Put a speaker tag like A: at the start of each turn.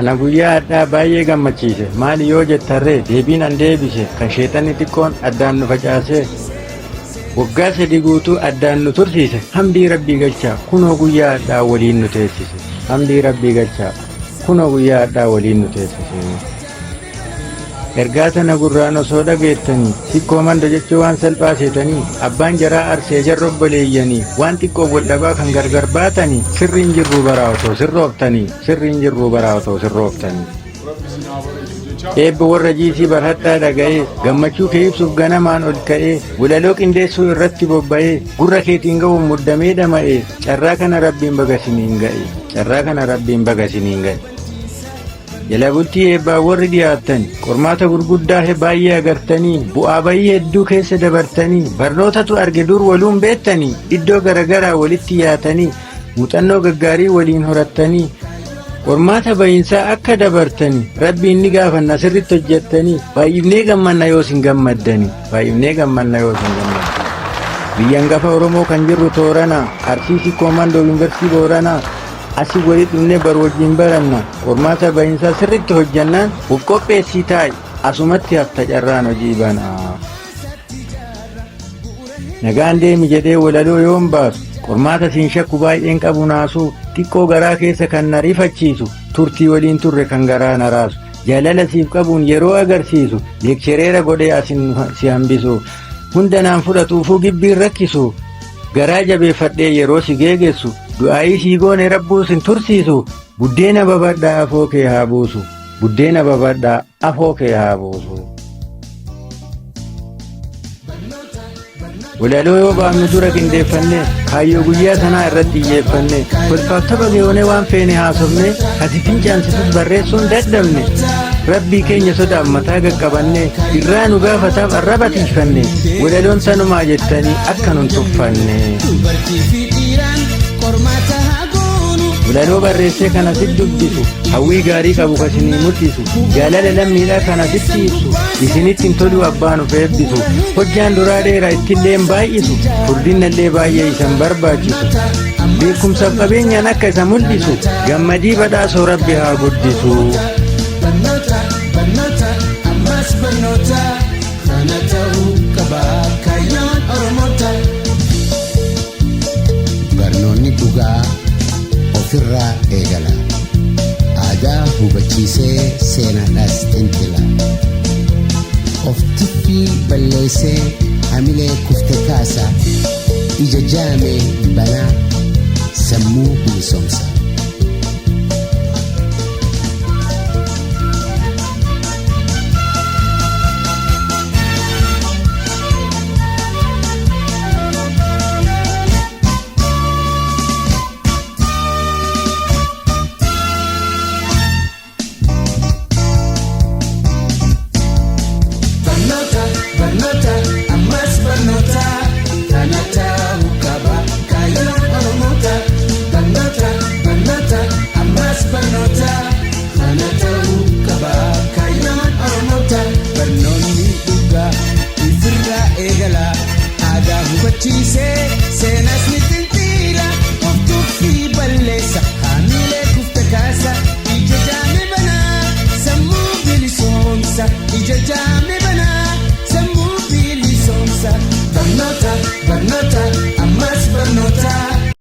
A: Ana guyyaa addaa baay'ee gammachiise. Maali yoo jettarree deebiin an deebise kan sheexanni xiqqoon addaan nu facaasee waggaa 3 guutuu addaan nu tursiise. Hamdii rabbii galchaa kunoo guyyaa addaa waliin nu teessise. Hamdii rabbii galchaa kunoo guyyaa addaa waliin nu teessise. Ergaa tana gurraan osoo dhageettanii xiqqoo manda jechuu waan salphaa seetanii abbaan jaraa arsee jarra obboleeyyanii waan xiqqoo waldhabaa kan gargar baatanii sirriin jirruu baraa otoo sirrooftanii sirriin jirruu baraa otoo sirrooftanii. Eebba warra jiisii barhadhaa dhaga'ee gammachuu kee ibsuuf ganamaan ol ka'ee walaloo qindeessuu irratti bobba'ee gurra keetiin ga'uun muddamee dhama'ee carraa kana rabbiin bagasiniin ga'e carraa kana rabbiin bagasiniin ga'e. Jala bultii eebbaa warri dhiyaatan qormaata gurguddaa baay'ee agartanii bu'aa bayii hedduu keessa dabartanii barnootatu arge dur waluun beettanii iddoo garagaraa walitti yaatanii muuxannoo gaggaarii waliin horattanii qormaata bayiinsaa akka dabartanii rabbiin ni gaafanna sirritti hojjettanii baay'ifnee gammanna yoo sin gammaddanii baay'ifnee gammanna yoo sin gammaddanii. Biyya hangafa Oromoo kan jirru Tooranaa Arsiisii Koomandoo Yuunivarsiitii Booranaa asii walitti dhufnee baruu wajjin baranna qormaata bayiinsaa sirritti hojjannaan of qopheessii taa'i asumatti hafta carraan hojii banaa. Nagaan deemi jedhee walaloo yoon baasu qormaata siin shakku baay'een qabu naasuu xiqqoo garaa keessa kan na rifachiisu turtii waliin turre kan garaa na raasu jaalala siif qabuun yeroo agarsiisu leekchereera godhee asin si hambisu hunda naan fudhatuufuu gibbiin rakkisu garaa jabeeffadhee yeroo si geegessu du'aayii sii goone rabbuu sin tursiisu buddeena babadhaa afoo kee haa buusu buddeena babadhaa afoo kee haa buusu. Walaloo yoo baafnu dura qindeeffannee kaayyoo guyyaa sanaa irratti xiyyeeffannee kolfaaf tapha geewone waan feene haasofne ati fincaansituus barreessuun dadhabne rabbii keenya sodaaf mataa qaqqabannee irraa nu gaafataaf arraba tiiffanne walaloon sanumaa jettanii akka nun tuffanne. Walaloo barreessee kana sitti dubbisu hawwii gaarii qabu kasinii mul'isu jaalala lammiidhaa kana sitti ibsu isinittiin tolu abbaan of eebbisu hojjaan duraa dheeraa ittilleen baay'isu furdinallee baay'ee isan barbaachisu beekumsaaf qabeenyaan akka isa mul'isu gammadii badhaasoo rabbi haa guddisu.
B: Barnoonni dhugaa ofirraa eegala aadaa hubachiisee seenaadhaas xinxila of tiffii balleessee hamilee kufte kaasa ija jaamee banaa sammuu bilisoomsa. Seenas ni xinxiila of tuffii balleessa hamilee kufte kaasa ija jaame banaa sammuu bilisoomsa ija jaame